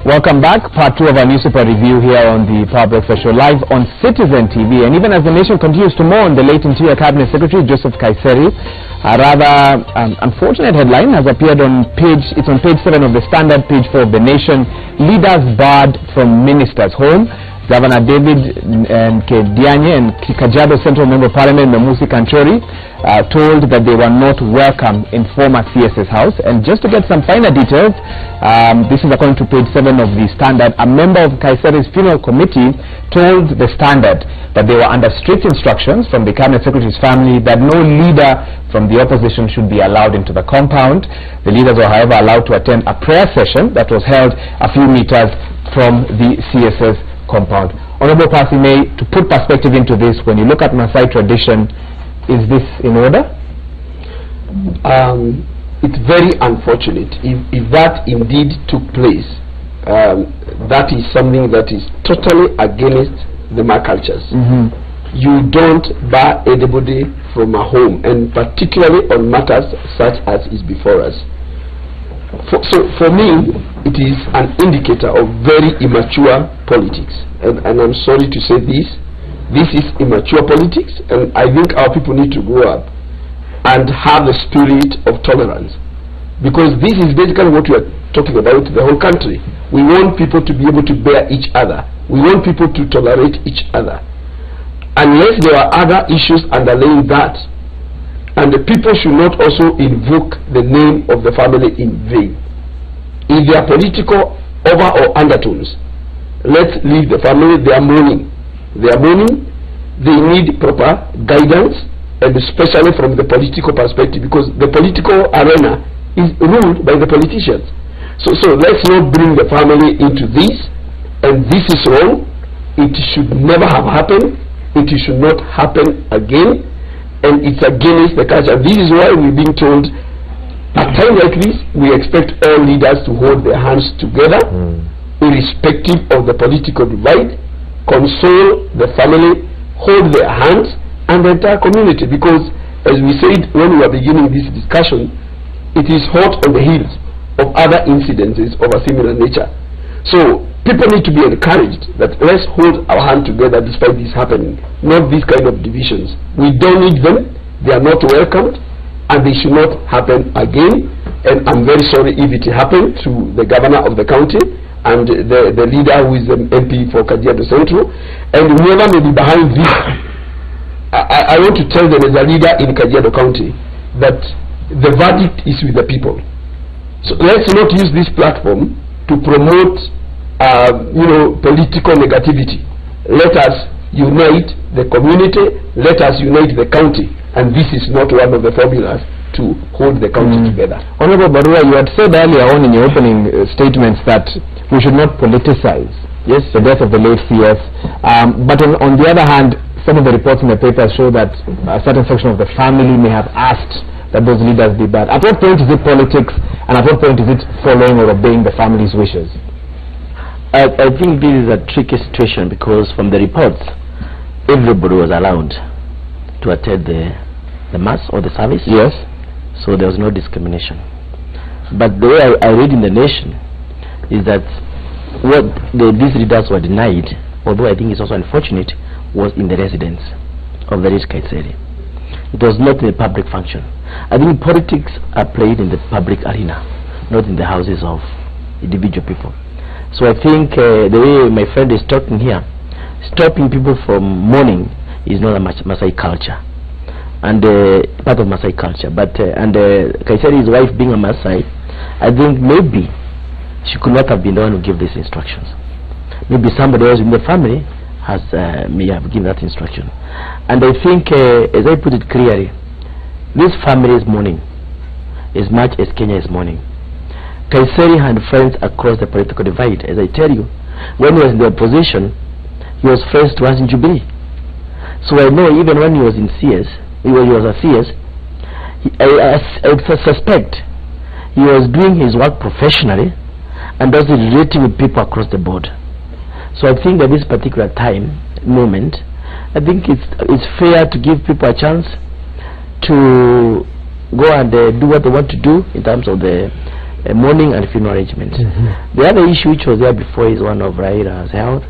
Welcome back. Part 2 of our newspaper review here on the Power Breakfast Show, live on Citizen TV. And even as the nation continues to mourn the late Interior Cabinet Secretary Joseph Kaiseri, a rather unfortunate headline has appeared on page 7 of the Standard, page 4 of the Nation. Leaders barred from ministers' home. Governor David Kedianye and Kajiado Central Member of Parliament Memusi Kanchori told that they were not welcome in former CS's house. And just to get some finer details, this is according to page 7 of the Standard. A member of Kaiseri's funeral committee told the Standard that they were under strict instructions from the Cabinet Secretary's family that no leader from the opposition should be allowed into the compound. The leaders were, however, allowed to attend a prayer session that was held a few meters from the CS's compound. Honorable Pasime, to put perspective into this, when you look at Maasai tradition, is this in order? It's very unfortunate if that indeed took place. That is something that is totally against the Maa cultures. You don't bar anybody from a home, and particularly on matters such as is before us. So for me, it is an indicator of very immature politics, and I'm sorry to say this is immature politics, and I think our people need to grow up and have the spirit of tolerance, because this is basically what we are talking about the whole country. We want people to be able to bear each other. We want people to tolerate each other. Unless there are other issues underlying that, and the people should not also invoke the name of the family in vain. If there are political over or undertones, let's leave the family. They are mourning. They are mourning. They need proper guidance, and especially from the political perspective, because the political arena is ruled by the politicians. So let's not bring the family into this, and this is wrong. It should never have happened. It should not happen again. And it's against the culture. This is why we're being told at times like this, we expect all leaders to hold their hands together, irrespective of the political divide, console the family, hold their hands, and the entire community. Because, as we said when we were beginning this discussion, it is hot on the heels of other incidences of a similar nature. So people need to be encouraged that let's hold our hand together despite this happening, not these kind of divisions. We don't need them. They are not welcomed, and they should not happen again. And I'm very sorry if it happened to the governor of the county and the leader who is the MP for Kajiado Central, and whoever may be behind this. I want to tell them as a leader in Kajiado County that the verdict is with the people. So let's not use this platform to promote political negativity. Let us unite the community, let us unite the county, and this is not one of the formulas to hold the county together. Honorable Barua, you had said earlier on in your opening statements that we should not politicize the death of the late CS, but on the other hand, some of the reports in the papers show that a certain section of the family may have asked that those leaders be bad. At what point is it politics, and at what point is it following or obeying the family's wishes? I think this is a tricky situation, because from the reports, everybody was allowed to attend the mass or the service. Yes. So there was no discrimination. But the way I read in the Nation is that what these leaders were denied, although I think it's also unfortunate, was in the residence of the rich Kaiseri. It was not in a public function. I think politics are played in the public arena, not in the houses of individual people. So I think the way my friend is talking here, stopping people from mourning is not a Maasai culture, and part of Maasai culture. But Kaiseri's wife being a Maasai, I think maybe she could not have been the one who gave these instructions. Maybe somebody else in the family may have given that instruction. And I think, as I put it clearly, this family is mourning as much as Kenya is mourning. Kaiseri had friends across the political divide. As I tell you, when he was in the opposition, he was friends to us in Jubilee. So I know even when he was in CS, he was a CS, I suspect he was doing his work professionally and also relating with people across the board. So I think at this particular moment, I think it's fair to give people a chance to go and do what they want to do in terms of the mourning and funeral arrangements. The other issue which was there before is one of Raila's health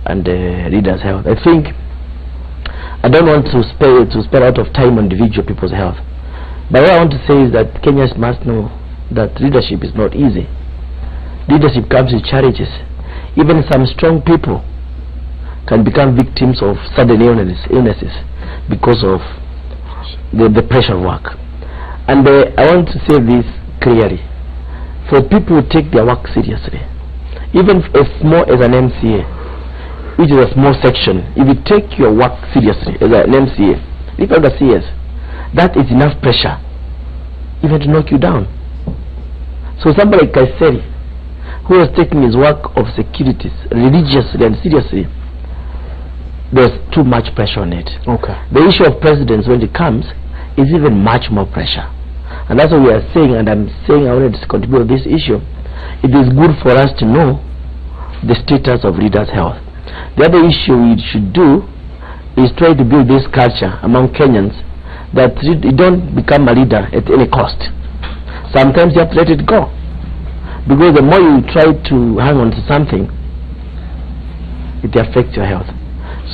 and leaders' health. I think I don't want to spend a lot of time on individual people's health, but what I want to say is that Kenyans must know that leadership is not easy. Leadership comes with challenges. Even some strong people can become victims of sudden illnesses because of the pressure of work. And I want to say this clearly. For people who take their work seriously, even as small as an MCA, which is a small section, if you take your work seriously as an MCA, if under CS, that is enough pressure even to knock you down. So somebody like Kaiseri, who was taking his work of securities religiously and seriously, there's too much pressure on it. The issue of presidents, when it comes, is even much more pressure. And that's what we are saying, and I'm saying I wanted to contribute to this issue. It is good for us to know the status of leaders' health. The other issue we should do is try to build this culture among Kenyans that you don't become a leader at any cost. Sometimes you have to let it go, because the more you try to hang on to something, it affects your health.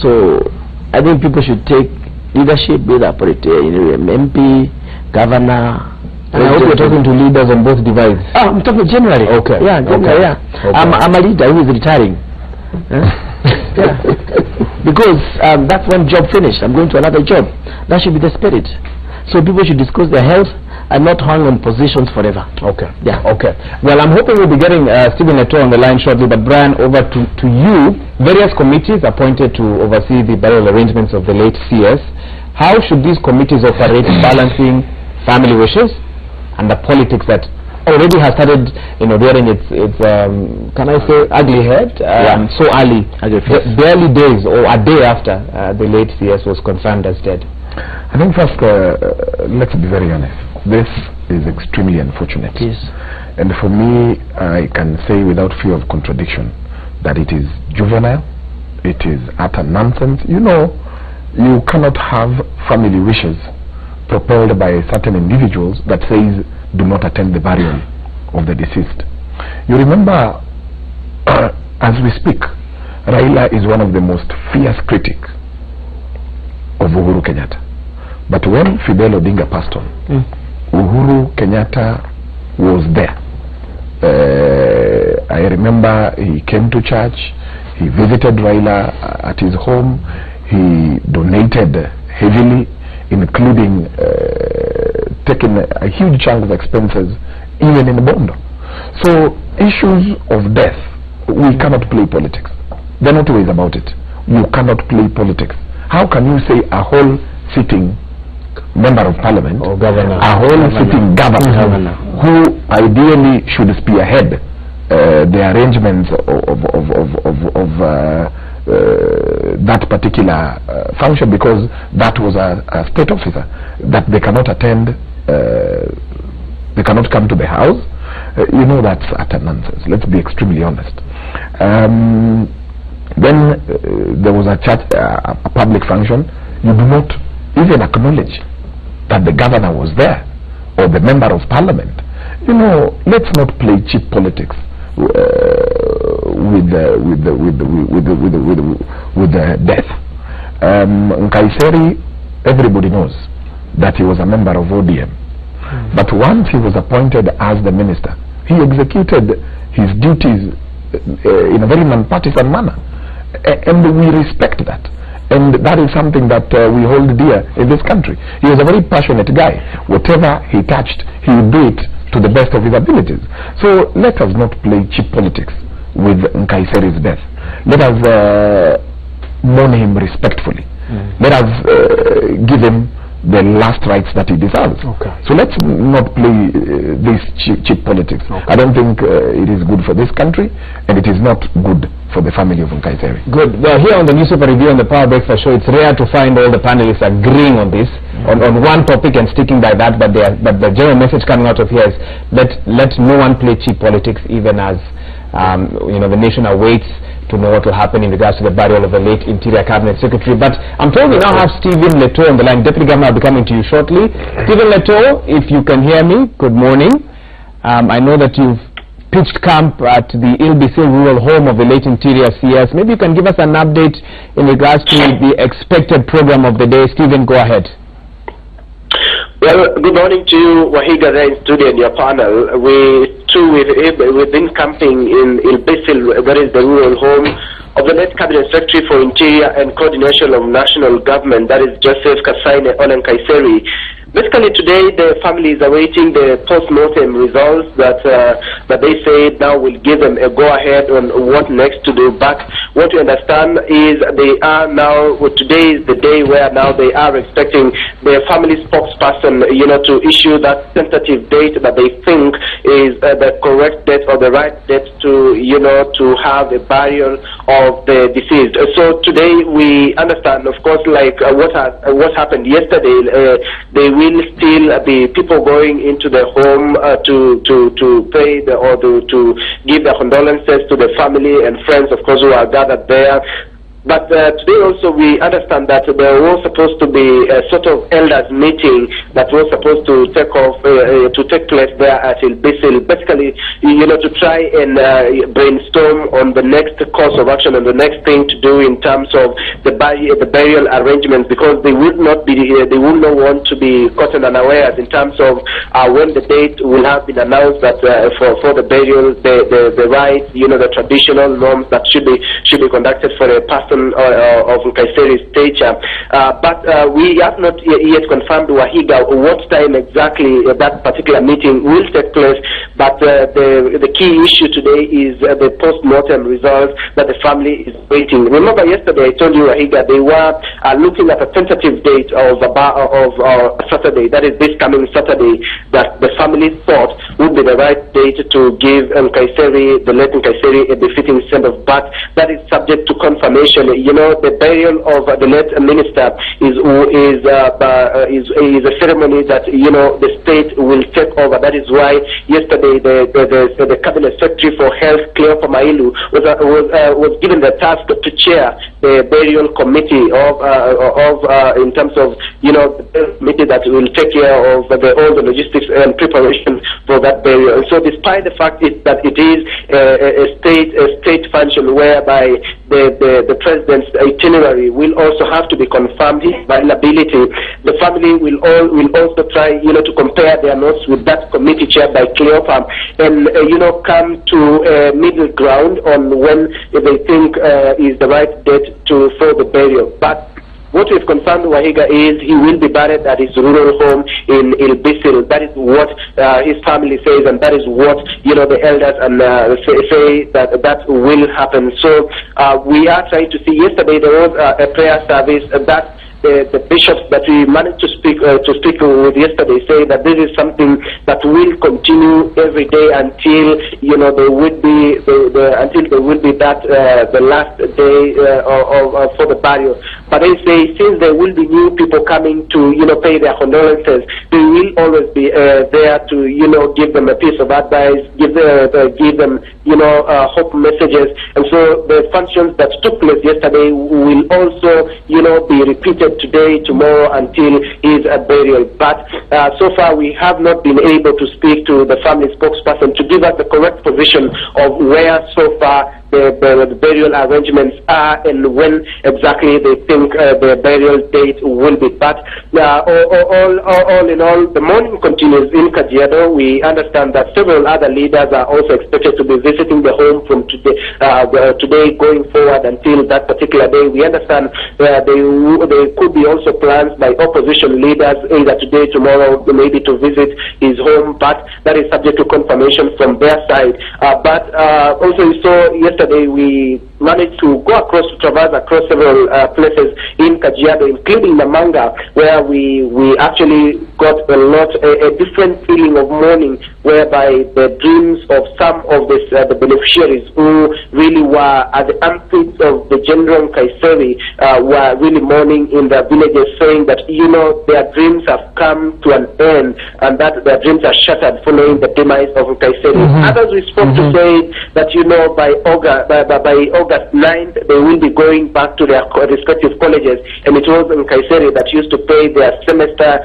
So I think people should take leadership, be that MP, governor. And I hope you're talking to leaders on both divides. I'm talking generally. Yeah, generally, yeah. I'm a leader who is retiring. Yeah. Because that's one job finished. I'm going to another job. That should be the spirit. So people should discuss their health and not hang on positions forever. Well, I'm hoping we'll be getting Stephen Leto on the line shortly, but Brian, over to you. Various committees appointed to oversee the burial arrangements of the late CS. How should these committees operate, balancing family wishes and the politics that already has started, rearing its can I say, ugly head so early, barely days or a day after the late CS was confirmed as dead? I think first, let's be very honest. This is extremely unfortunate. Yes. And for me, I can say without fear of contradiction that it is juvenile, it is utter nonsense. You cannot have family wishes propelled by certain individuals that says do not attend the burial of the deceased. You remember, as we speak, Raila is one of the most fierce critics of Uhuru Kenyatta. But when Fidel Odinga passed on, Uhuru Kenyatta was there. I remember he came to church, he visited Raila at his home, he donated heavily, including taking a huge chunk of expenses even in Bondo. So issues of death, we cannot play politics. There are not ways about it. You cannot play politics. How can you say a whole sitting member of parliament or governor, a whole sitting governor who ideally should spearhead the arrangements of that particular function, because that was a state officer, that they cannot attend, they cannot come to the house? That's utter nonsense. Let's be extremely honest. Then there was a church, a public function. You do not even acknowledge that the governor was there or the member of parliament. Let's not play cheap politics with the death. Kaiseri, everybody knows that he was a member of ODM, but once he was appointed as the minister, he executed his duties in a very non-partisan manner, and we respect that. And that is something that we hold dear in this country. He was a very passionate guy. Whatever he touched, he would do it to the best of his abilities. So let us not play cheap politics with Nkaiseri's death. Let us mourn him respectfully. Let us give him the last rights that he deserves. So let's not play this cheap politics. I don't think it is good for this country, and it is not good for the family of Nkaiseri. Good. Well, here on the Newspaper Review on the Power Breakfast Show, it's rare to find all the panelists agreeing on this, on one topic and sticking by that, but the general message coming out of here is let no one play cheap politics, even as the nation awaits to know what will happen in regards to the burial of the late Interior Cabinet Secretary. But I'm told we now have Stephen Leto on the line. Deputy Governor, I'll be coming to you shortly. Stephen Leto, if you can hear me, good morning. I know that you've pitched camp at the Ilbisil Rural Home of the late Interior CS. Maybe you can give us an update in regards to the expected program of the day. Stephen, go ahead. Well, good morning to you, Wahiga, there in studio and your panel. We've been camping in Ilbisil, that is the rural home of the late Cabinet Secretary for Interior and Coordination of National Government, that is Joseph Kasaine Olen Kaiseri. Basically, today the family is awaiting the post-mortem results that they say now will give them a go-ahead on what next to do. But what we understand is they are now, today is the day where now they are expecting the family spokesperson, to issue that tentative date that they think is the correct date or the right date to, to have a burial of the deceased. So today we understand, of course, like what happened yesterday, they will still be people going into the home to pay or to give their condolences to the family and friends, of course, who are gathered there. But today also we understand that there was supposed to be a sort of elders meeting that was supposed to take place there at Ilbisil, basically, to try and brainstorm on the next course of action and the next thing to do in terms of the burial arrangements, because they would not want to be caught unawares in terms of when the date will have been announced that for the burial, the rites, the traditional norms that should be conducted for a person of Kaiseri's stature. But we have not yet confirmed, Wahiga, what time exactly that particular meeting will take place. But the key issue today is the post-mortem results that the family is waiting. Remember yesterday I told you, Wahiga, they were looking at a tentative date of Saturday, that is this coming Saturday, that the family thought would be the right date to give the late Kaiseri, a befitting send-off. But that is subject to confirmation. The burial of the late minister is a ceremony that the state will take over. That is why yesterday the Cabinet Secretary for Health, Cleopa Mailu, was given the task to chair the burial committee in terms of the committee that will take care of all the logistics and preparation for that burial. And so, despite the fact that it is a state function whereby the president's itinerary will also have to be confirmed, his availability, the family will also try to compare their notes with that committee chaired by Cleopa and come to a middle ground on when they think is the right date for the burial. But what we've confirmed, Wahiga, is he will be buried at his rural home in Ilbisil. That is what his family says, and that is what the elders and say that will happen. So we are trying to see. Yesterday there was a prayer service that the bishops that we managed to speak with yesterday say that this is something that will continue every day until there would be the last day for the burial. But they say since there will be new people coming to pay their condolences, they will always be there to give them a piece of advice, give them hope messages. And so the functions that took place yesterday will also be repeated today, tomorrow, until his burial. But so far we have not been able to speak to the family spokesperson to give us the correct position of where so far the burial arrangements are and when exactly they think the burial date will be. But all in all, the mourning continues in Kajiado. We understand that several other leaders are also expected to be visiting the home from today going forward until that particular day. We understand there could be also plans by opposition leaders either today, tomorrow, maybe to visit his home, but that is subject to confirmation from their side. But also you saw yesterday we managed to traverse across several places in Kajiado, including Namanga, where we actually got a different feeling of mourning, whereby the dreams of some of the beneficiaries who really were at the armpits of the General Kaiseri were really mourning in their villages, saying that their dreams have come to an end and that their dreams are shattered following the demise of Kaiseri. Others we spoke to say that by August August 9th, they will be going back to their respective colleges, and it was in Kaiseri that used to pay their semester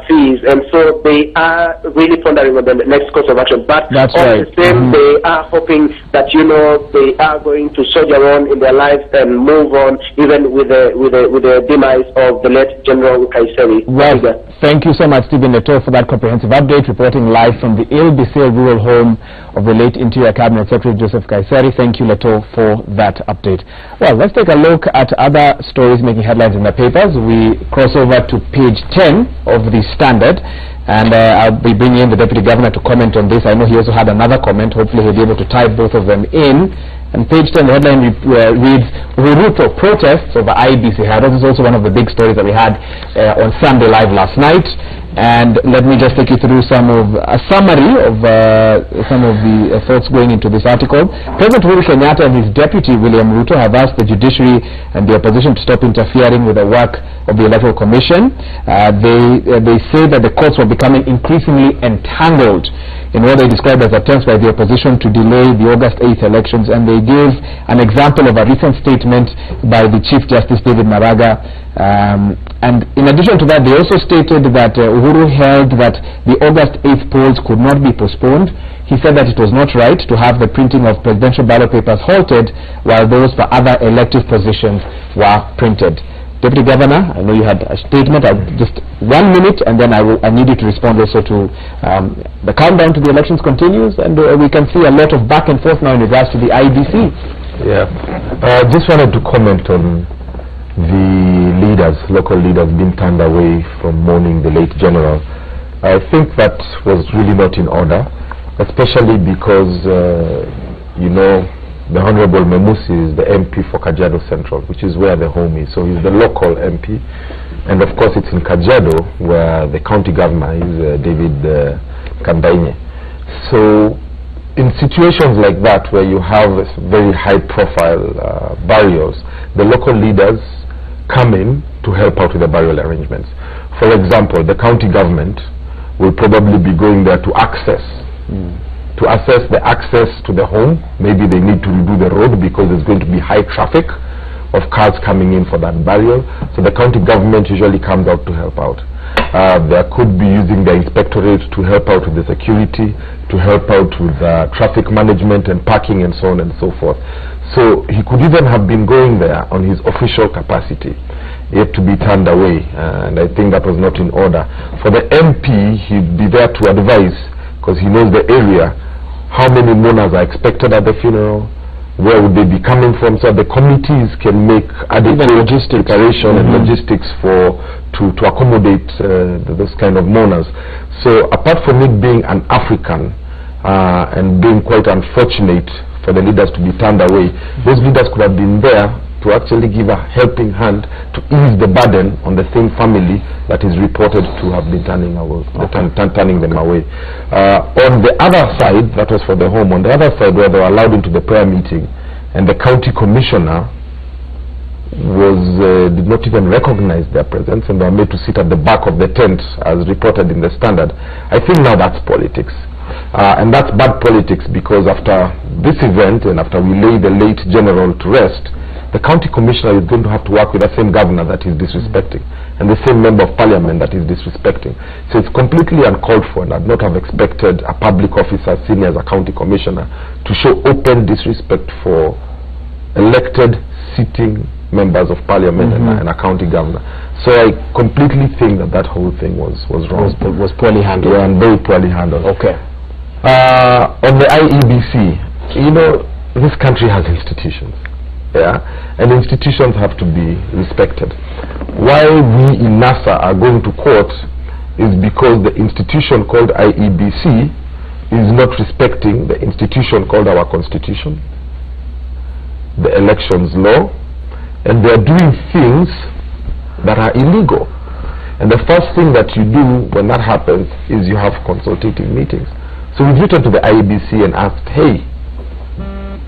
fees, and so they are really pondering on the next course of action. But That's all right. the same, they are hoping that, you know, they are going to soldier on in their lives and move on, even with the demise of the late General Kaiseri. Well, thank you so much, Stephen Leto, for that comprehensive update, reporting live from the Ilbisel rural home of the late Interior Cabinet Secretary Joseph Kaiseri. Thank you, Leto, for that update. Well, let's take a look at other stories making headlines in the papers. We cross over to page 10 of the Standard, and I'll be bringing in the Deputy Governor to comment on this. I know he also had another comment. Hopefully he'll be able to tie both of them in. And page 10, the headline reads, Ruto protests over IEBC. This is also one of the big stories that we had on Sunday Live last night. And let me just take you through a summary of some of the thoughts going into this article. President Uhuru Kenyatta and his deputy William Ruto have asked the judiciary and the opposition to stop interfering with the work of the Electoral Commission. They say that the courts were becoming increasingly entangled in what they described as attempts by the opposition to delay the August 8th elections, and they gave an example of a recent statement by the Chief Justice David Maraga. And in addition to that, they also stated that Uhuru held that the August 8th polls could not be postponed. He said that it was not right to have the printing of presidential ballot papers halted while those for other elective positions were printed. Deputy Governor, I know you had a statement. Just 1 minute, and then I need you to respond also to the countdown to the elections continues, and we can see a lot of back and forth now in regards to the IBC. Yeah, just wanted to comment on the leaders, local leaders, being turned away from mourning the late general. I think that was really not in order, especially because you know, the Honorable Memusi is the MP for Kajiado Central, which is where the home is. So he's the local MP. And of course it's in Kajiado where the county governor is David Kandainye. So in situations like that where you have very high profile burials, the local leaders come in to help out with the burial arrangements. For example, the county government will probably be going there to assess the access to the home. Maybe they need to redo the road because there's going to be high traffic of cars coming in for that burial. So the county government usually comes out to help out. They could be using the inspectorate to help out with the security, to help out with traffic management and parking and so on and so forth. So he could even have been going there on his official capacity, yet to be turned away, and I think that was not in order. For the MP, he'd be there to advise, because he knows the area, how many mourners are expected at the funeral, where would they be coming from, so the committees can make adequate preparation and logistics to accommodate those kind of mourners. So apart from it being an African and being quite unfortunate for the leaders to be turned away, those leaders could have been there to actually give a helping hand to ease the burden on the same family that is reported to have been turning them away. On the other side, that was for the home. On the other side, where they were allowed into the prayer meeting, and the county commissioner did not even recognize their presence, and they were made to sit at the back of the tent, as reported in the Standard. I think now that's politics. And that's bad politics, because after this event and after we lay the late general to rest, the county commissioner is going to have to work with the same governor that is disrespecting and the same member of parliament that is disrespecting. So it's completely uncalled for, and I'd not have expected a public officer senior as a county commissioner to show open disrespect for elected sitting members of parliament and a county governor. So I completely think that whole thing was wrong. Was poorly handled. Yeah, and very poorly handled. Okay. On the IEBC, you know, this country has institutions. Yeah, and institutions have to be respected. Why we in NASA are going to court is because the institution called IEBC is not respecting the institution called our Constitution, the elections law, and they are doing things that are illegal. And the first thing that you do when that happens is you have consultative meetings. So we've written to the IEBC and asked, hey,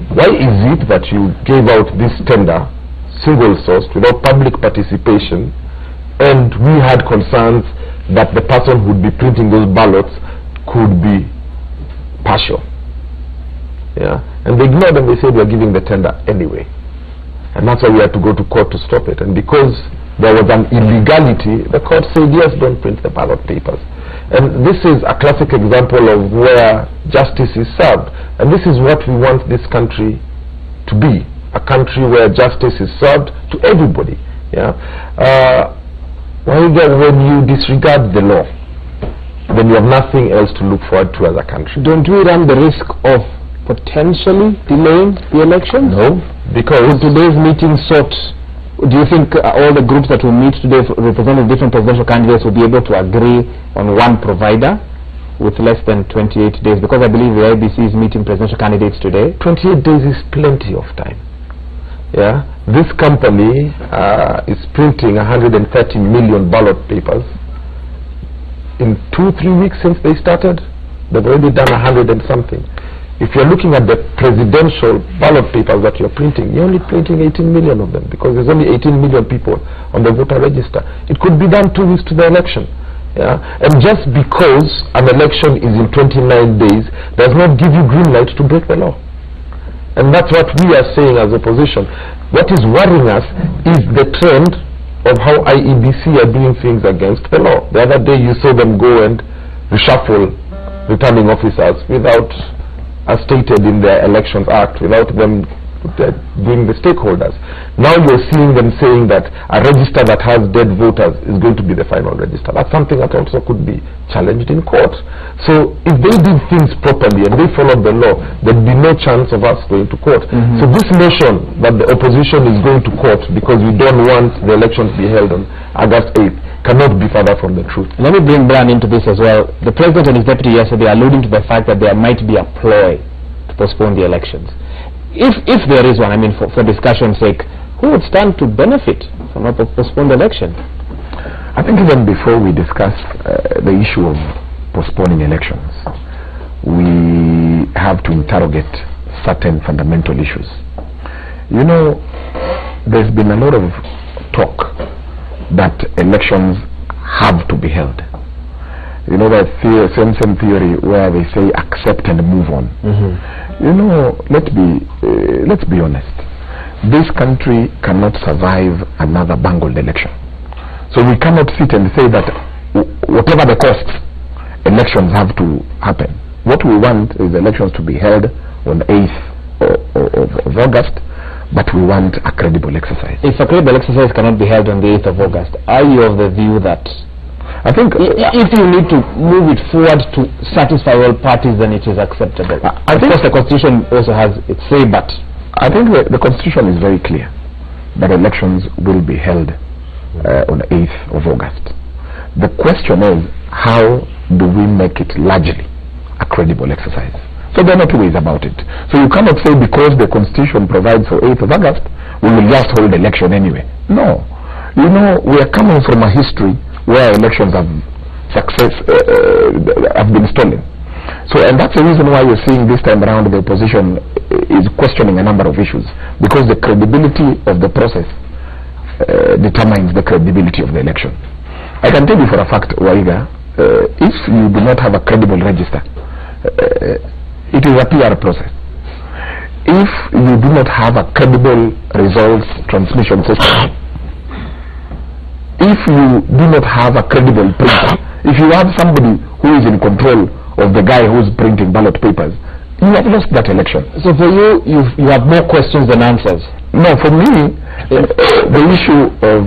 why is it that you gave out this tender, single source, without public participation, and we had concerns that the person who would be printing those ballots could be partial? Yeah, and they ignored them. They said we're giving the tender anyway. And that's why we had to go to court to stop it. And because there was an illegality, the court said, yes, don't print the ballot papers. And this is a classic example of where justice is served. And this is what we want this country to be, a country where justice is served to everybody. Yeah. When you disregard the law, then you have nothing else to look forward to as a country. Don't we run the risk of potentially delaying the elections? No, because in today's meeting do you think all the groups that will meet today representing different presidential candidates will be able to agree on one provider with less than 28 days? Because I believe the IBC is meeting presidential candidates today. 28 days is plenty of time. Yeah, this company is printing 130 million ballot papers. In 2-3 weeks since they started, they've already done 100 and something. If you're looking at the presidential ballot papers that you're printing, you're only printing 18 million of them, because there's only 18 million people on the voter register. It could be done 2 weeks to the election. Yeah? And just because an election is in 29 days does not give you green light to break the law. And that's what we are saying as opposition. What is worrying us is the trend of how IEBC are doing things against the law. The other day you saw them go and reshuffle returning officers without, as stated in the Elections Act, without them doing the stakeholders. Now you're seeing them saying that a register that has dead voters is going to be the final register. That's something that also could be challenged in court. So if they did things properly and they followed the law, there'd be no chance of us going to court. So this notion that the opposition is going to court because we don't want the election to be held on August 8th cannot be further from the truth. Let me bring Brian into this as well. The president and his deputy yesterday alluding to the fact that there might be a ploy to postpone the elections. If there is one, I mean, for discussion's sake, who would stand to benefit from a postponed election? I think even before we discuss the issue of postponing elections, we have to interrogate certain fundamental issues. You know, there's been a lot of talk that elections have to be held. You know, that same theory where they say accept and move on. You know, let's be honest. This country cannot survive another bungled election. So we cannot sit and say that whatever the cost, elections have to happen. What we want is elections to be held on the 8th of August, but we want a credible exercise. If a credible exercise cannot be held on the 8th of August, are you of the view that I think if you need to move it forward to satisfy all parties, then it is acceptable? Of course, the Constitution also has its say, but I think the Constitution is very clear that elections will be held on the 8th of August. The question is, how do we make it largely a credible exercise? So there are no two ways about it. So you cannot say because the Constitution provides for 8th of August, we will just hold election anyway. No. You know, we are coming from a history where elections have been stolen. So, and that's the reason why you're seeing this time around the opposition is questioning a number of issues, because the credibility of the process determines the credibility of the election. I can tell you for a fact, Waiga, if you do not have a credible register, it is a PR process. If you do not have a credible results transmission system, if you do not have a credible printer, if you have somebody who is in control of the guy who's printing ballot papers, you have lost that election. So for you, you have more questions than answers? No, for me, the issue of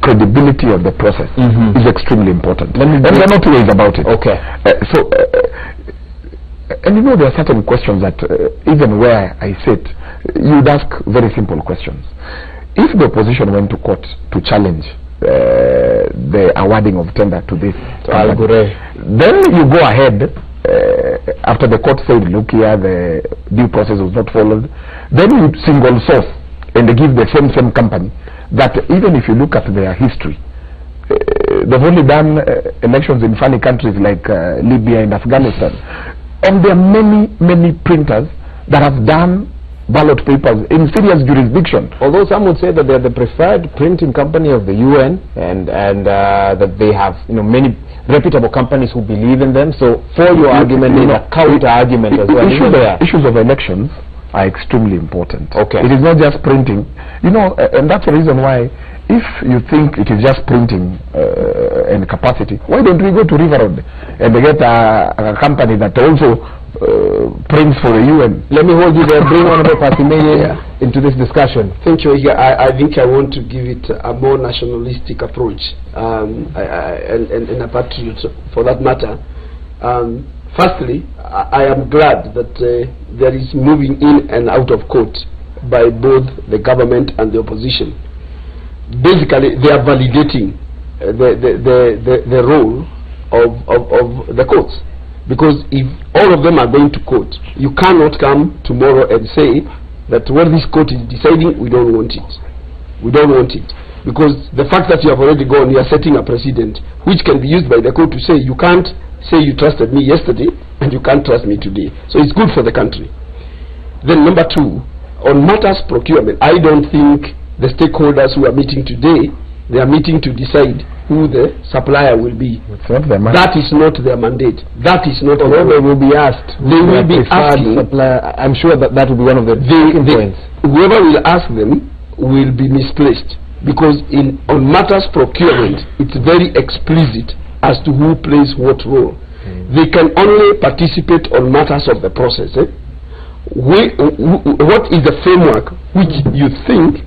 credibility of the process is extremely important. And there are no two ways about it. Okay. And you know, there are certain questions that even where I sit, you'd ask very simple questions. If the opposition went to court to challenge the awarding of tender to this, then you go ahead after the court said, look here, the due process was not followed, then you single source and they give the same company that even if you look at their history, they've only done elections in funny countries like Libya and Afghanistan, and there are many printers that have done ballot papers in serious jurisdiction. Although some would say that they are the preferred printing company of the UN, and that they have many reputable companies who believe in them. So for your argument, there's a counter argument as well. Issues of elections are extremely important. Okay. It is not just printing. You know, and that's the reason why, if you think it is just printing and capacity, why don't we go to River Road and get a company that also prints for the UN? Let me hold you there. Bring Honorable Pasimeye into this discussion. Thank you. I think I want to give it a more nationalistic approach and a patriot for that matter. Firstly, I am glad that there is moving in and out of court by both the government and the opposition. Basically, they are validating the role of the courts. Because if all of them are going to court, you cannot come tomorrow and say that what this court is deciding, we don't want it. We don't want it. Because the fact that you have already gone, you are setting a precedent which can be used by the court to say, you can't say you trusted me yesterday and you can't trust me today. So it's good for the country. Then number two, on matters procurement, I don't think the stakeholders who are meeting today, they are meeting to decide who the supplier will be. That is not their mandate. That is not. Although they will be asked. They will be asking. Supplier, I'm sure that will be one of the points. Whoever will ask them will be misplaced, because on matters procurement, it's very explicit as to who plays what role. They can only participate on matters of the process. What is the framework which you think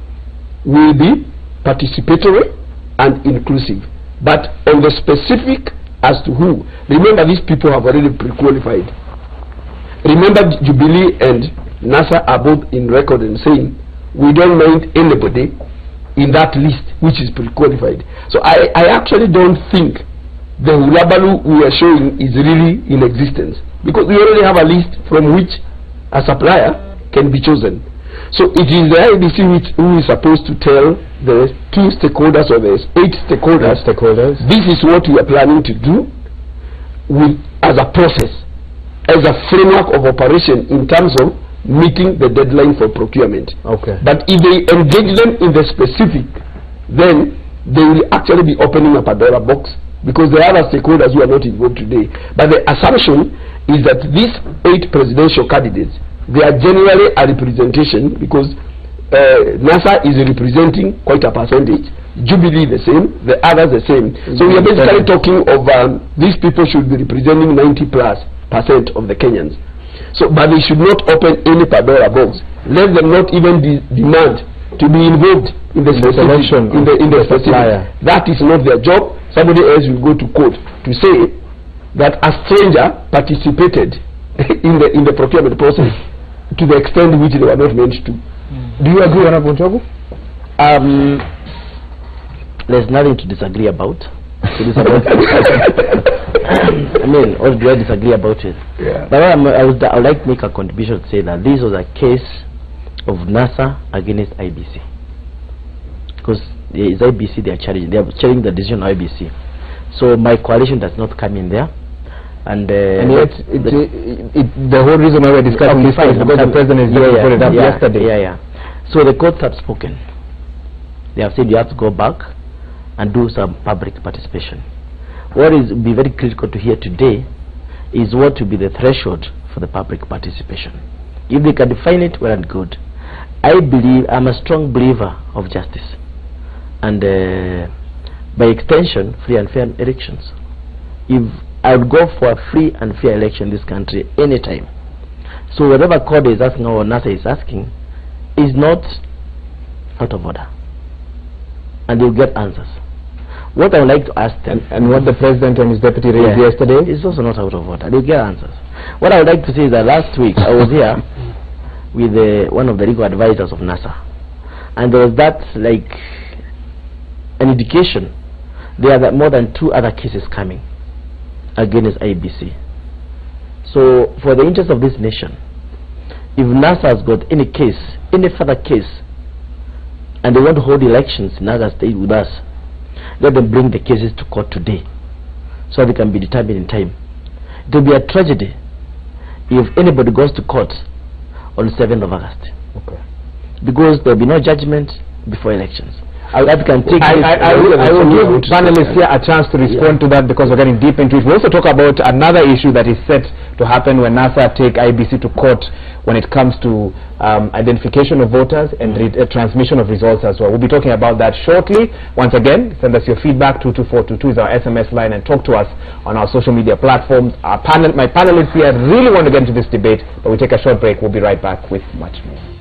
will be participatory and inclusive? But on the specific as to who, remember, these people have already pre-qualified. Remember, Jubilee and NASA are both in record and saying, we don't mind anybody in that list which is pre-qualified. So I actually don't think the Hulabalu we are showing is really in existence, because we already have a list from which a supplier can be chosen. So it is the IBC who is supposed to tell the 2 stakeholders or the 8 stakeholders, this is what we are planning to do as a process, as a framework of operation in terms of meeting the deadline for procurement. Okay. But if they engage them in the specific, then they will actually be opening up a Pandora box, because there are other stakeholders who are not involved today. But the assumption is that these 8 presidential candidates, they are generally a representation, because NASA is representing quite a percentage, Jubilee the same, the others the same. So we are basically talking of these people should be representing 90+% of the Kenyans. So, but they should not open any Pandora box. Let them not even demand to be involved in the selection in the supplier. That is not their job. Somebody else will go to court to say that a stranger participated in the procurement process to the extent which they were not meant to. Do you agree, Honorable Njogu? There's nothing to disagree about. I mean, or do I disagree about it? Yeah. But I would like to make a contribution to say that this was a case of NASA against IBC, because it's IBC they are challenging. They are challenging the decision of IBC. So my coalition does not come in there, and yet the whole reason why we're discussing this is because the president put it up yesterday. So the courts have spoken. They have said you have to go back and do some public participation. What is be very critical to hear today is what will be the threshold for the public participation. If they can define it, well and good. I'm a strong believer of justice, and by extension, free and fair elections. If I would go for a free and fair election in this country anytime. So whatever court is asking or NASA is asking is not out of order, and they'll get answers. What I would like to ask them, and what the president and his deputy raised yesterday, is also not out of order. They'll get answers. What I would like to say is that last week I was here with one of the legal advisors of NASA, and there was that like an indication there are more than 2 other cases coming against IBC. So for the interest of this nation, if NASA has got any case, any further case, and they want to hold elections in other states with us, let them bring the cases to court today so they can be determined in time. It will be a tragedy if anybody goes to court on 7th of August. Okay. Because there will be no judgment before elections. that can take I will give panelists here a chance to respond to that, because we're getting deep into it. We'll also talk about another issue that is set to happen when NASA take IBC to court when it comes to identification of voters and transmission of results as well. We'll be talking about that shortly. Once again, send us your feedback. 22422 is our SMS line, and talk to us on our social media platforms. My panelists here really want to get into this debate, but we take a short break. We'll be right back with much more.